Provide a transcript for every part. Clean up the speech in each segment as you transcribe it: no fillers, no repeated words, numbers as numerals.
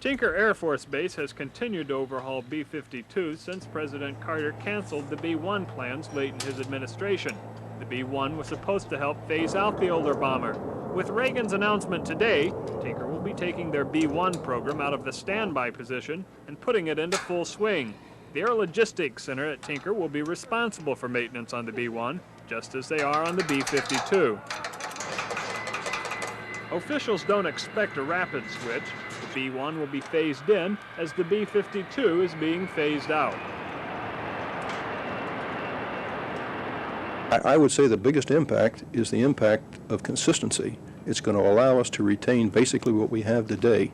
Tinker Air Force Base has continued to overhaul B-52s since President Carter canceled the B-1 plans late in his administration. The B-1 was supposed to help phase out the older bomber. With Reagan's announcement today, Tinker will be taking their B-1 program out of the standby position and putting it into full swing. The Air Logistics Center at Tinker will be responsible for maintenance on the B-1, just as they are on the B-52. Officials don't expect a rapid switch. The B-1 will be phased in as the B-52 is being phased out. I would say the biggest impact is the impact of consistency. It's going to allow us to retain basically what we have today.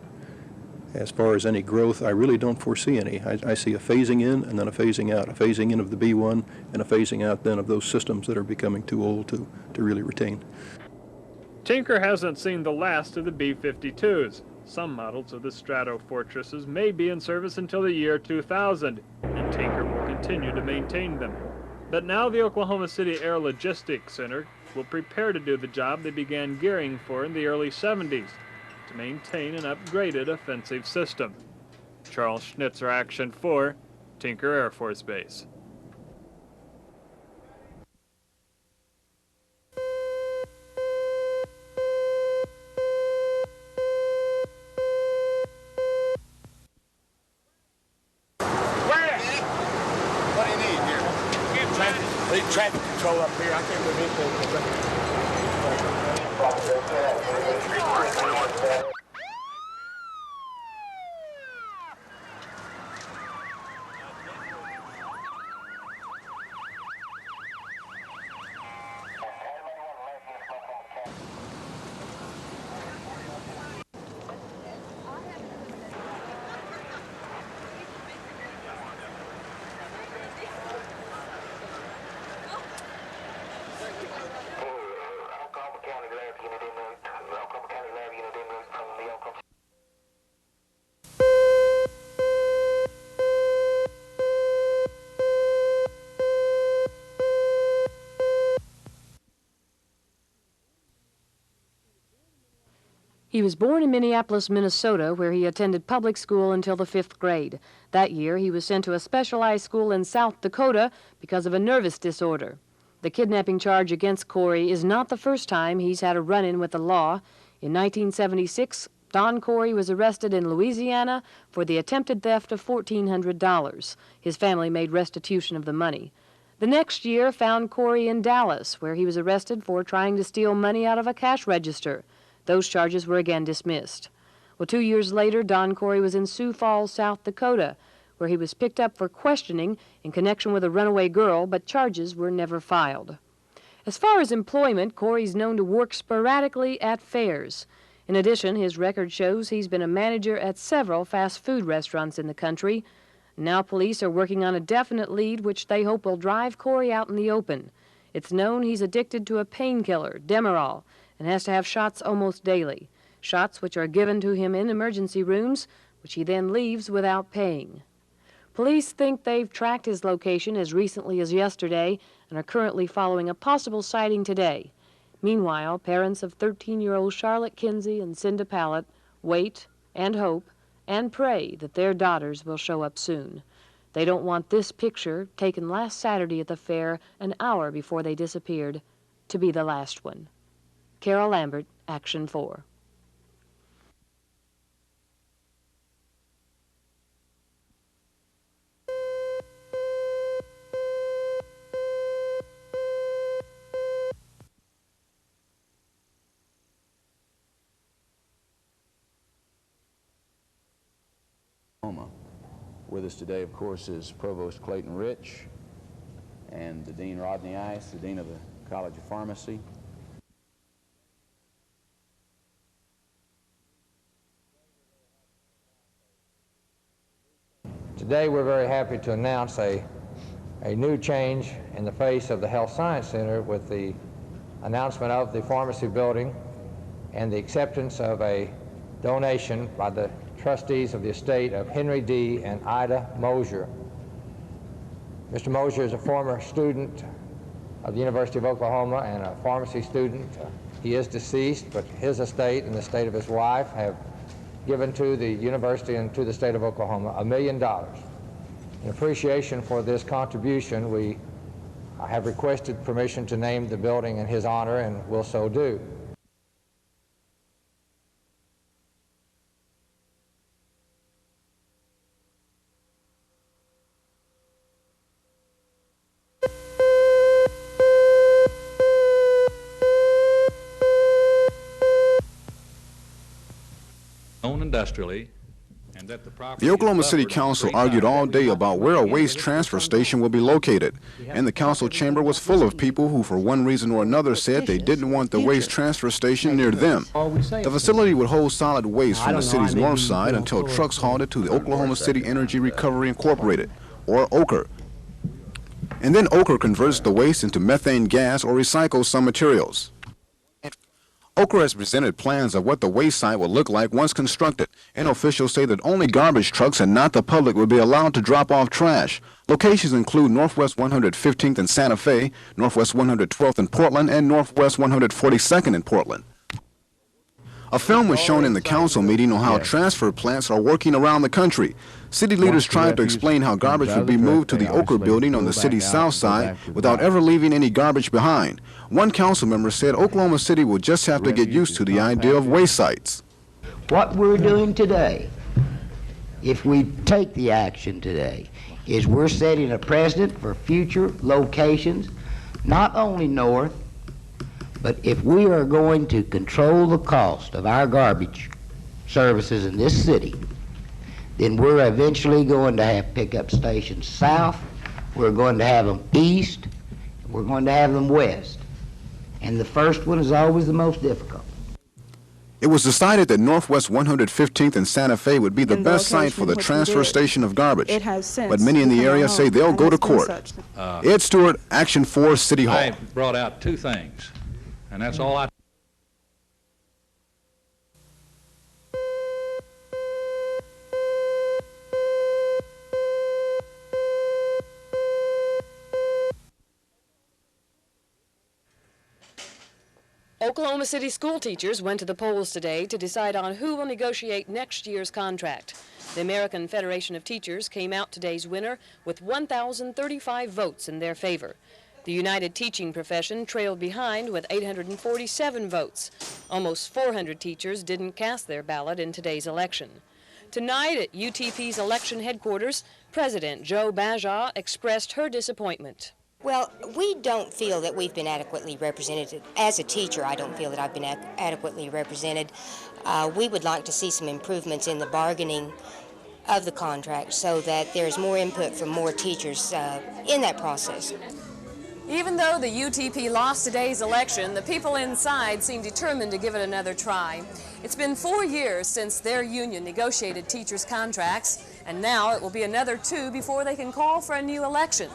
As far as any growth, I really don't foresee any. I see a phasing in and then a phasing out, a phasing in of the B-1 and a phasing out then of those systems that are becoming too old to really retain. Tinker hasn't seen the last of the B-52s. Some models of the Strato Fortresses may be in service until the year 2000, and Tinker will continue to maintain them. But now the Oklahoma City Air Logistics Center will prepare to do the job they began gearing for in the early 70s, to maintain an upgraded offensive system. Charles Schnitzer, Action 4, Tinker Air Force Base. Traffic control up here. I can't believe it. He was born in Minneapolis, Minnesota, where he attended public school until the 5th grade. That year, he was sent to a specialized school in South Dakota because of a nervous disorder. The kidnapping charge against Corey is not the first time he's had a run-in with the law. In 1976, Don Corey was arrested in Louisiana for the attempted theft of $1,400. His family made restitution of the money. The next year found Corey in Dallas, where he was arrested for trying to steal money out of a cash register. Those charges were again dismissed. Well, 2 years later, Don Corey was in Sioux Falls, South Dakota, where he was picked up for questioning in connection with a runaway girl, but charges were never filed. As far as employment, Corey's known to work sporadically at fairs. In addition, his record shows he's been a manager at several fast food restaurants in the country. Now police are working on a definite lead which they hope will drive Corey out in the open. It's known he's addicted to a painkiller, Demerol, and has to have shots almost daily, shots which are given to him in emergency rooms, which he then leaves without paying. Police think they've tracked his location as recently as yesterday and are currently following a possible sighting today. Meanwhile, parents of 13-year-old Charlotte Kinsey and Cinda Pallett wait and hope and pray that their daughters will show up soon. They don't want this picture, taken last Saturday at the fair, an hour before they disappeared, to be the last one. Carol Lambert, Action 4. With us today, of course, is Provost Clayton Rich and the Dean Rodney Ice, the Dean of the College of Pharmacy. Today we're very happy to announce a new change in the face of the Health Science Center with the announcement of the pharmacy building and the acceptance of a donation by the trustees of the estate of Henry D. and Ida Mosier. Mr. Mosier is a former student of the University of Oklahoma and a pharmacy student. He is deceased, but his estate and the estate of his wife have given to the university and to the state of Oklahoma, $1 million. In appreciation for this contribution, I have requested permission to name the building in his honor, and will so do. Owned industrially, and that the property The Oklahoma is City buffered Council on 3 argued sides. all day about where a waste transfer station will be located, and the council chamber was full of people who, for one reason or another, said they didn't want the waste transfer station near them. The facility would hold solid waste from the city's north side until trucks hauled it to the Oklahoma City Energy Recovery Incorporated, or OCR. And then OCR converts the waste into methane gas or recycles some materials. OCR has presented plans of what the waste site will look like once constructed, and officials say that only garbage trucks and not the public will be allowed to drop off trash. Locations include Northwest 115th in Santa Fe, Northwest 112th in Portland, and Northwest 142nd in Portland. A film was shown in the council meeting on how transfer plants are working around the country. City leaders tried to explain how garbage would be moved to the Ochre building on the city's south side without ever leaving any garbage behind. One council member said Oklahoma City will just have to get used to the idea of waste sites. What we're doing today, if we take the action today, is we're setting a precedent for future locations, not only north, but if we are going to control the cost of our garbage services in this city, then we're eventually going to have pickup stations south, we're going to have them east, we're going to have them west. And the first one is always the most difficult. It was decided that Northwest 115th and Santa Fe would be the best site for the transfer station of garbage. It has since But many in the area say they'll go to court. Ed Stewart, Action 4, City Hall. I brought out 2 things, and that's all I... Oklahoma City school teachers went to the polls today to decide on who will negotiate next year's contract. The American Federation of Teachers came out today's winner with 1,035 votes in their favor. The United Teaching Profession trailed behind with 847 votes. Almost 400 teachers didn't cast their ballot in today's election. Tonight at UTP's election headquarters, President Joe Baja expressed her disappointment. Well, we don't feel that we've been adequately represented. As a teacher, I don't feel that I've been adequately represented. We would like to see some improvements in the bargaining of the contract so that there's more input from more teachers in that process. Even though the UTP lost today's election, the people inside seem determined to give it another try. It's been 4 years since their union negotiated teachers' contracts, and now it will be another 2 before they can call for a new election.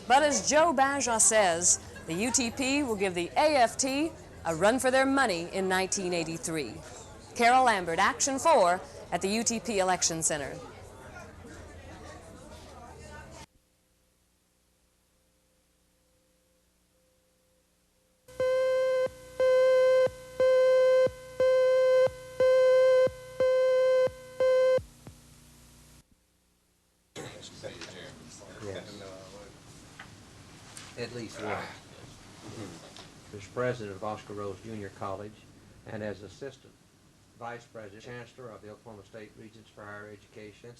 But as Joe Baja says, the UTP will give the AFT a run for their money in 1983. Carol Lambert, Action 4 at the UTP Election Center. At least one. As president of Oscar Rose Junior College and as assistant vice president, chancellor of the Oklahoma State Regents for Higher Education,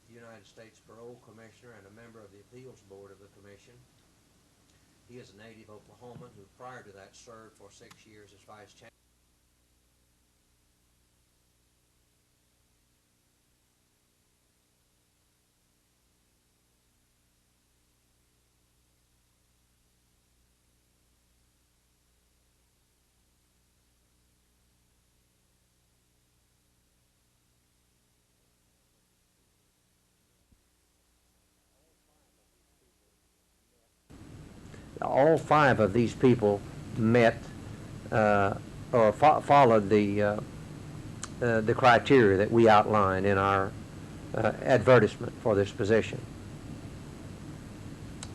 United States Parole Commissioner, and a member of the appeals board of the commission. He is a native Oklahoman who prior to that served for 6 years as vice chancellor. All 5 of these people met or followed the criteria that we outlined in our advertisement for this position,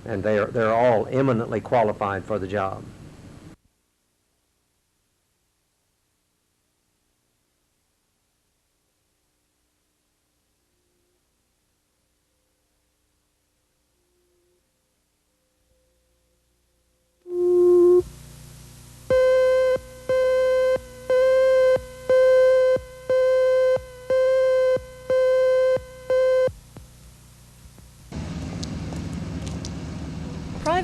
and they're all eminently qualified for the job.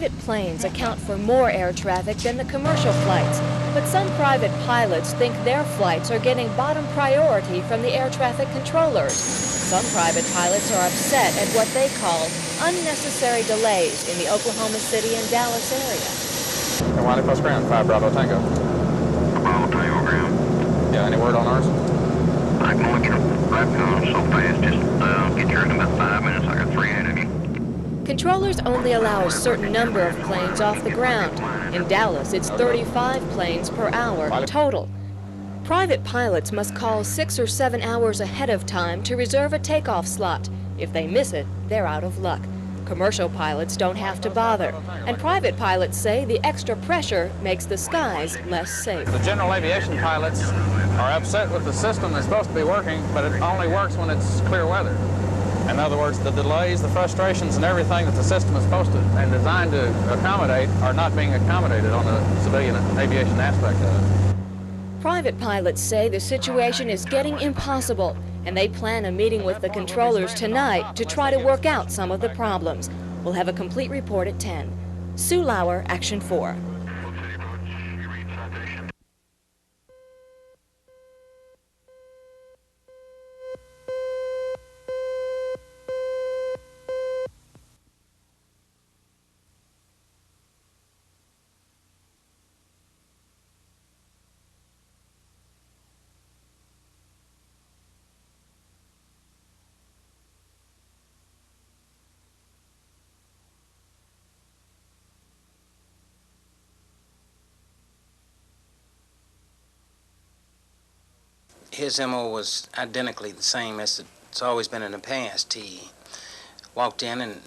Private planes account for more air traffic than the commercial flights, but some private pilots think their flights are getting bottom priority from the air traffic controllers. Some private pilots are upset at what they call unnecessary delays in the Oklahoma City and Dallas area. And Wiley Post Ground, 5 Bravo Tango. Bravo Tango ground. Yeah, any word on ours? I can watch your lap going so fast. Just get yours in about 5 minutes. I got 3 ahead of you. Controllers only allow a certain number of planes off the ground. In Dallas, it's 35 planes per hour total. Private pilots must call 6 or 7 hours ahead of time to reserve a takeoff slot. If they miss it, they're out of luck. Commercial pilots don't have to bother, and private pilots say the extra pressure makes the skies less safe. The general aviation pilots are upset with the system that's supposed to be working, but it only works when it's clear weather. In other words, the delays, the frustrations, and everything that the system is supposed to and designed to accommodate are not being accommodated on the civilian aviation aspect of it. Private pilots say the situation is getting impossible, and they plan a meeting with the controllers tonight to try to work out some of the problems. We'll have a complete report at 10. Sue Lauer, Action 4. His MO was identically the same as it's always been in the past. He walked in and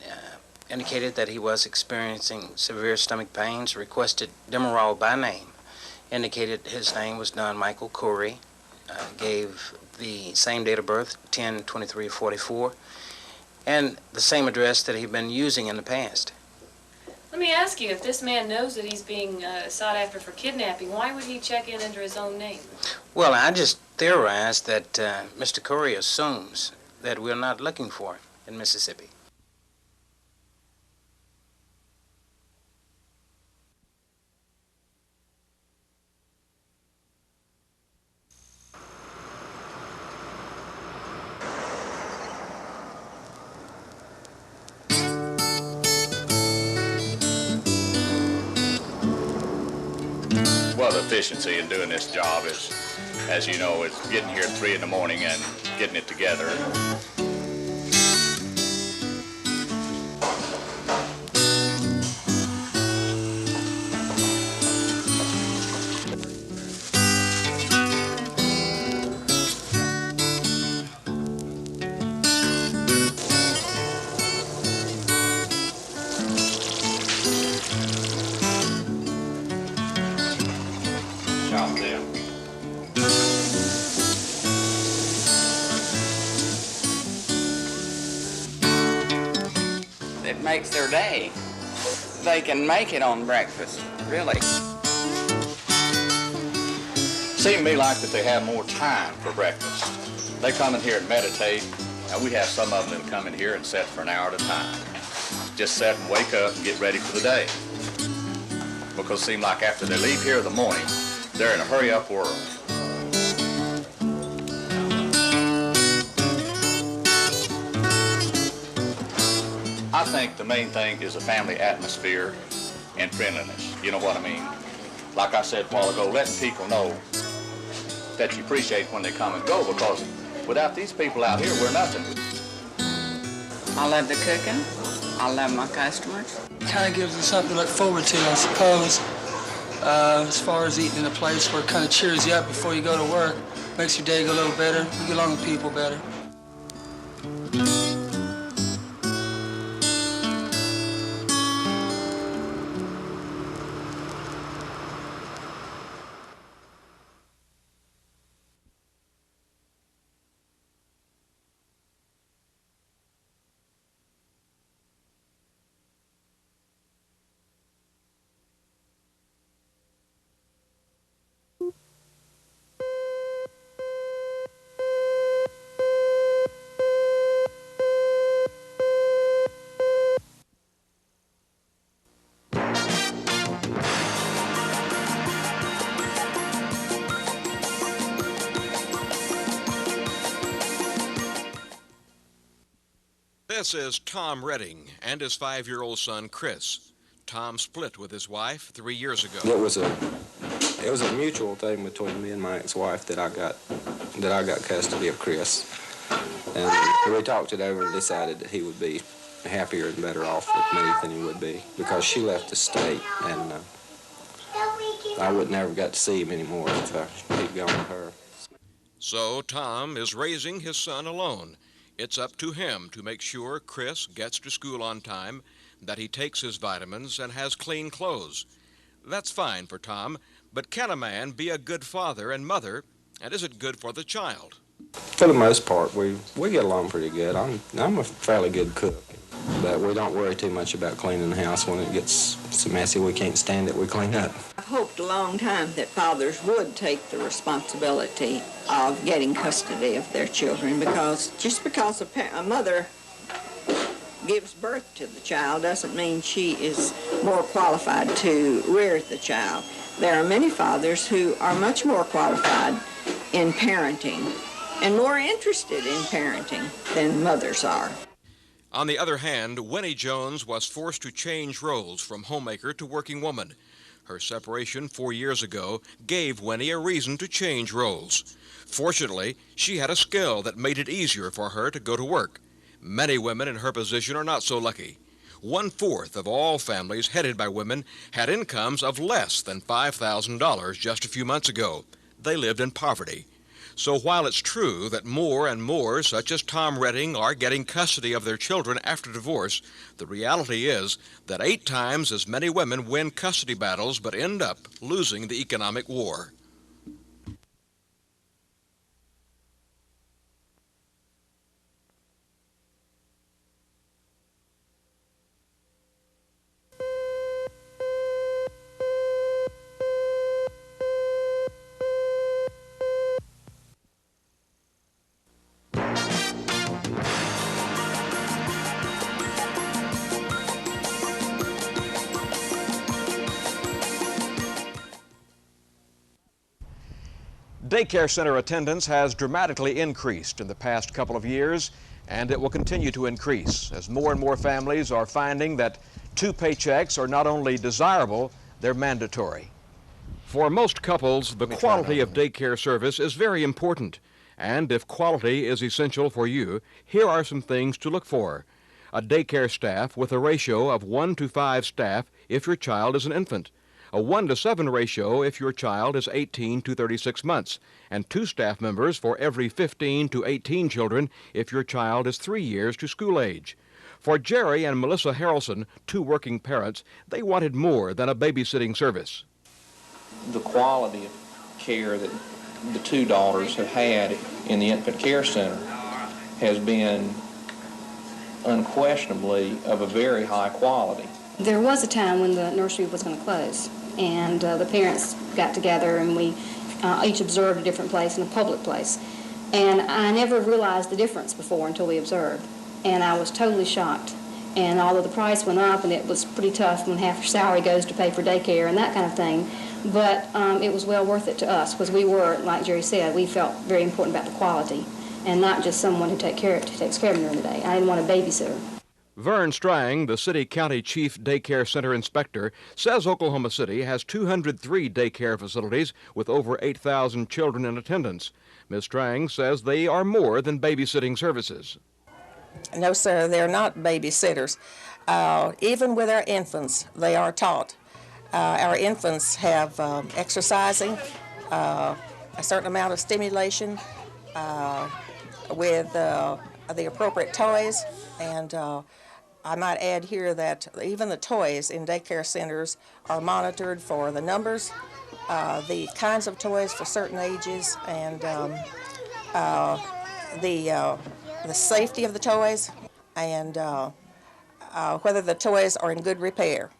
indicated that he was experiencing severe stomach pains, requested Demerol by name, indicated his name was Don Michael Corey, gave the same date of birth, 10/23/44, and the same address that he'd been using in the past. Let me ask you, if this man knows that he's being sought after for kidnapping, why would he check in under his own name? Well, I just theorized that Mr. Corey assumes that we're not looking for him in Mississippi. Well, the efficiency in doing this job is, as you know, it's getting here at 3 in the morning and getting it together. It makes their day. They can make it on breakfast, really. Seems to me like that they have more time for breakfast. They come in here and meditate, and we have some of them that come in here and sit for an hour at a time. Just sit and wake up and get ready for the day. Because it seems like after they leave here in the morning, they're in a hurry-up world. I think the main thing is a family atmosphere and friendliness. You know what I mean? Like I said a while ago, letting people know that you appreciate when they come and go, because without these people out here, we're nothing. I love the cooking. I love my customers. Kind of gives you something to look forward to, I suppose. As far as eating in a place where it kind of cheers you up before you go to work, makes your day go a little better, you get along with people better. This is Tom Redding and his 5-year-old son, Chris. Tom split with his wife 3 years ago. It was a mutual thing between me and my ex-wife that I got custody of Chris. And we talked it over and decided that he would be happier and better off with me than he would be, because she left the state, and I would never got to see him anymore if he'd gone with her. So Tom is raising his son alone. It's up to him to make sure Chris gets to school on time, that he takes his vitamins and has clean clothes. That's fine for Tom, but can a man be a good father and mother, and is it good for the child? For the most part, we get along pretty good. I'm a fairly good cook, but we don't worry too much about cleaning the house. When it gets so messy we can't stand it, we clean up. I've hoped a long time that fathers would take the responsibility of getting custody of their children, because just because a mother gives birth to the child doesn't mean she is more qualified to rear the child. There are many fathers who are much more qualified in parenting and more interested in parenting than mothers are. On the other hand, Winnie Jones was forced to change roles from homemaker to working woman. Her separation 4 years ago gave Winnie a reason to change roles. Fortunately, she had a skill that made it easier for her to go to work. Many women in her position are not so lucky. 1/4 of all families headed by women had incomes of less than $5,000 just a few months ago. They lived in poverty. So while it's true that more and more, such as Tom Redding, are getting custody of their children after divorce, the reality is that 8 times as many women win custody battles but end up losing the economic war. Daycare center attendance has dramatically increased in the past couple of years, and it will continue to increase as more and more families are finding that 2 paychecks are not only desirable, they're mandatory. For most couples, the quality of daycare service is very important, and if quality is essential for you, here are some things to look for. A daycare staff with a ratio of 1 to 5 staff if your child is an infant, a 1 to 7 ratio if your child is 18 to 36 months, and 2 staff members for every 15 to 18 children if your child is 3 years to school age. For Jerry and Melissa Harrelson, 2 working parents, they wanted more than a babysitting service. The quality of care that the 2 daughters have had in the infant care center has been unquestionably of a very high quality. There was a time when the nursery was going to close, and the parents got together and we each observed a different place and a public place. And I never realized the difference before until we observed. And I was totally shocked. And although the price went up and it was pretty tough when half your salary goes to pay for daycare and that kind of thing, but it was well worth it to us, because we were, like Jerry said, we felt very important about the quality and not just someone who takes care of them during the day. I didn't want a babysitter. Vern Strang, the city-county chief daycare center inspector, says Oklahoma City has 203 daycare facilities with over 8,000 children in attendance. Ms. Strang says they are more than babysitting services. No, sir, they're not babysitters. Even with our infants, they are taught. Our infants have exercising, a certain amount of stimulation with the appropriate toys, and I might add here that even the toys in daycare centers are monitored for the numbers, the kinds of toys for certain ages, and the safety of the toys, and whether the toys are in good repair.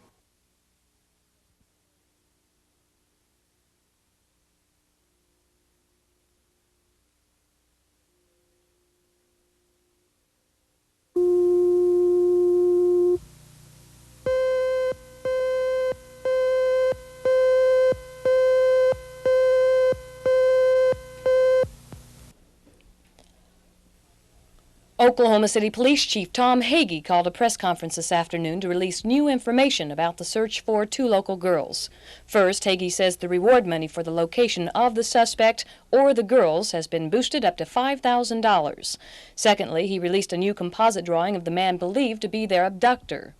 Oklahoma City Police Chief Tom Hagee called a press conference this afternoon to release new information about the search for 2 local girls. First, Hagee says the reward money for the location of the suspect or the girls has been boosted up to $5,000. Secondly, he released a new composite drawing of the man believed to be their abductor.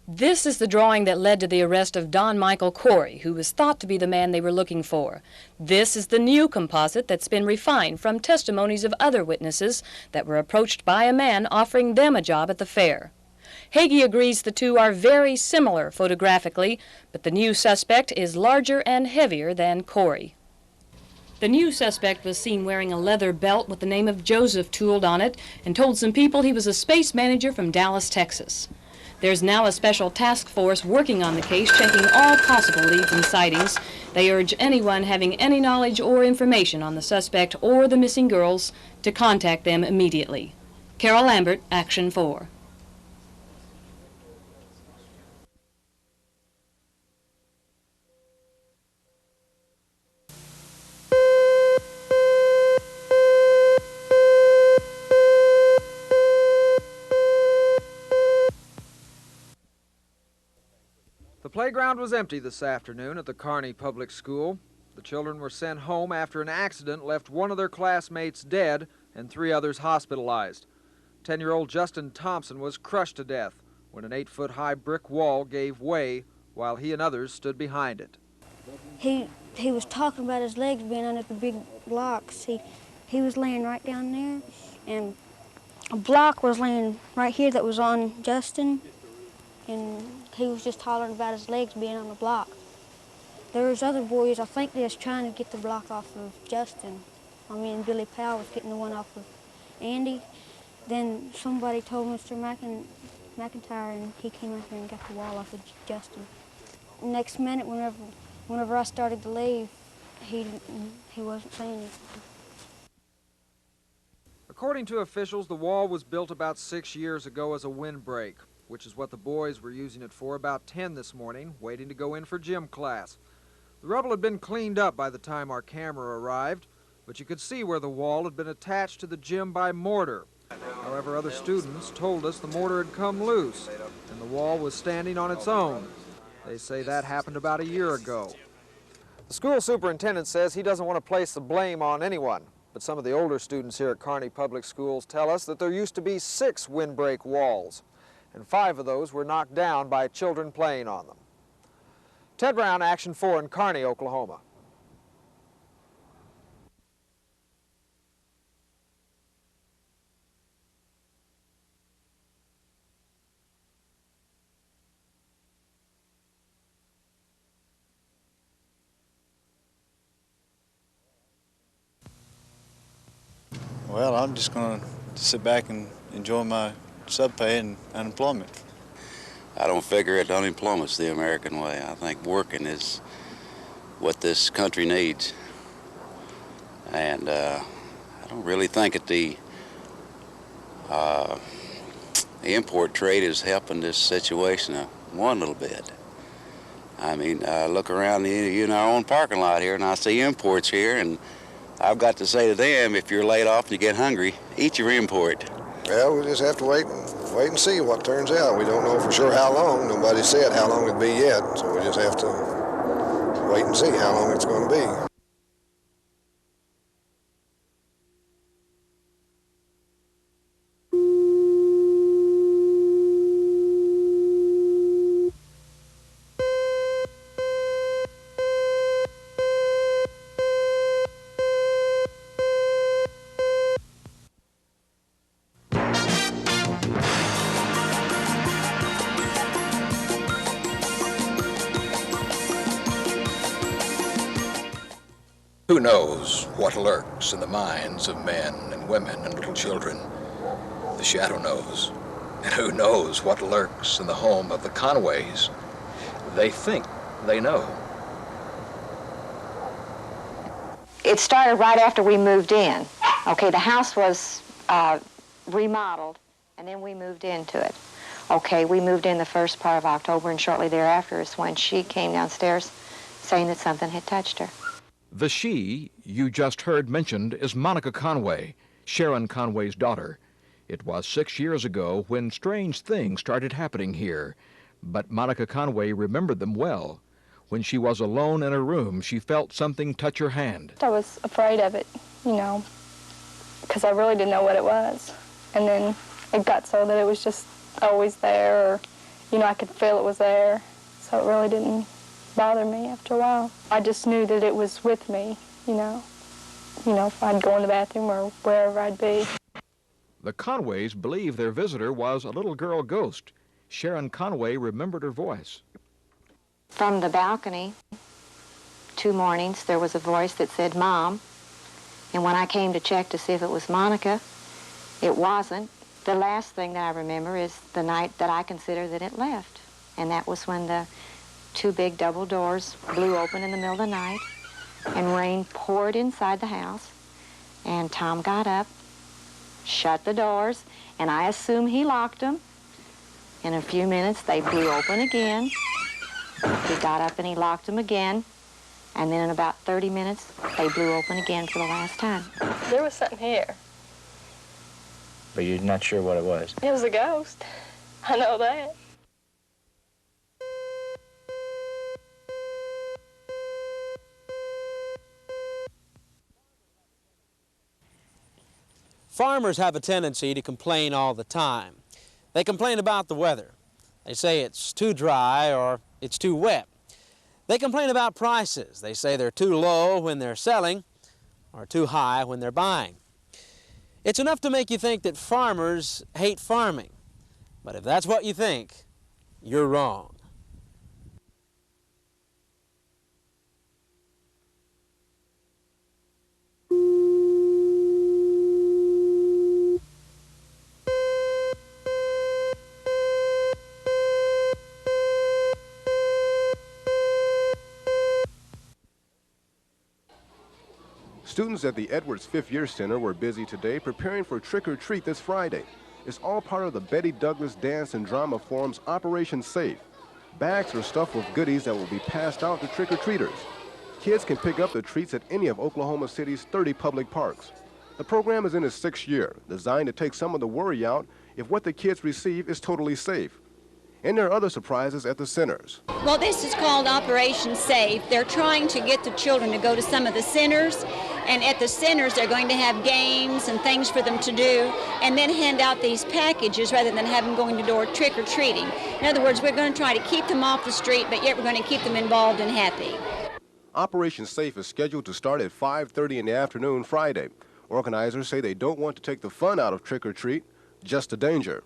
This is the drawing that led to the arrest of Don Michael Corey, who was thought to be the man they were looking for. This is the new composite that's been refined from testimonies of other witnesses that were approached by a man offering them a job at the fair. Hagee agrees the 2 are very similar photographically, but the new suspect is larger and heavier than Corey. The new suspect was seen wearing a leather belt with the name of Joseph tooled on it and told some people he was a space manager from Dallas, Texas. There's now a special task force working on the case, checking all possible leads and sightings. They urge anyone having any knowledge or information on the suspect or the missing girls to contact them immediately. Carol Lambert, Action 4. The playground was empty this afternoon at the Carney Public School. The children were sent home after an accident left one of their classmates dead and 3 others hospitalized. 10-year-old Justin Thompson was crushed to death when an 8-foot-high brick wall gave way while he and others stood behind it. He was talking about his legs being under the big blocks. He was laying right down there, and a block was laying right here that was on Justin, and he was just hollering about his legs being on the block. There was other boys, I think they was trying to get the block off of Justin. Billy Powell was getting the one off of Andy. Then somebody told Mr. McIntyre, and he came out here and got the wall off of Justin. Next minute, whenever I started to leave, he wasn't saying anything. According to officials, the wall was built about 6 years ago as a windbreak, which is what the boys were using it for about 10 this morning, waiting to go in for gym class. The rubble had been cleaned up by the time our camera arrived, but you could see where the wall had been attached to the gym by mortar. However, other students told us the mortar had come loose and the wall was standing on its own. They say that happened about a year ago. The school superintendent says he doesn't want to place the blame on anyone, but some of the older students here at Carney Public Schools tell us that there used to be 6 windbreak walls, and 5 of those were knocked down by children playing on them. Ted Brown, Action 4 in Carney, Oklahoma. Well, I'm just going to sit back and enjoy my sub-pay and unemployment. I don't figure that unemployment's the American way. I think working is what this country needs. And I don't really think that the import trade is helping this situation one little bit. I mean, I look around in our own parking lot here and I see imports here, and I've got to say to them, if you're laid off and you get hungry, eat your import. Well, we'll just have to wait and see what turns out. We don't know for sure how long. Nobody said how long it'd be yet, so we just have to wait and see how long it's going to be. Who knows what lurks in the minds of men and women and little children? The shadow knows. And who knows what lurks in the home of the Conways? They think they know. It started right after we moved in. Okay, the house was remodeled, and then we moved into it. Okay, we moved in the first part of October, and shortly thereafter is when she came downstairs saying that something had touched her. The she you just heard mentioned is Monica Conway, Sharon Conway's daughter. It was 6 years ago when strange things started happening here, but Monica Conway remembered them well. When she was alone in her room, she felt something touch her hand. I was afraid of it, you know, because I really didn't know what it was. And then it got so that it was just always there, or, you know, I could feel it was there. So it really didn't bother me after a while. I just knew that it was with me, you know, if I'd go in the bathroom or wherever I'd be. The Conways believe their visitor was a little girl ghost. Sharon Conway remembered her voice. From the balcony, 2 mornings, there was a voice that said, "Mom." And when I came to check to see if it was Monica, it wasn't. The last thing that I remember is the night that I consider that it left. And that was when the 2 big double doors blew open in the middle of the night and rain poured inside the house. And Tom got up, shut the doors, and I assume he locked them. In a few minutes, they blew open again. He got up and he locked them again. And then in about 30 minutes, they blew open again for the last time. There was something here. But you're not sure what it was? It was a ghost. I know that. Farmers have a tendency to complain all the time. They complain about the weather. They say it's too dry or it's too wet. They complain about prices. They say they're too low when they're selling or too high when they're buying. It's enough to make you think that farmers hate farming. But if that's what you think, you're wrong. Students at the Edwards Fifth Year Center were busy today preparing for Trick or Treat this Friday. It's all part of the Betty Douglas Dance and Drama Forum's Operation Safe. Bags are stuffed with goodies that will be passed out to trick-or-treaters. Kids can pick up the treats at any of Oklahoma City's 30 public parks. The program is in its 6th year, designed to take some of the worry out if what the kids receive is totally safe. And there are other surprises at the centers. Well, this is called Operation Safe. They're trying to get the children to go to some of the centers, and at the centers they're going to have games and things for them to do, and then hand out these packages rather than have them going to door trick-or-treating. In other words, we're going to try to keep them off the street, but yet we're going to keep them involved and happy. Operation Safe is scheduled to start at 5:30 in the afternoon Friday. Organizers say they don't want to take the fun out of trick-or-treat, just the danger.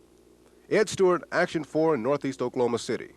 Ed Stewart, Action 4 in Northeast Oklahoma City.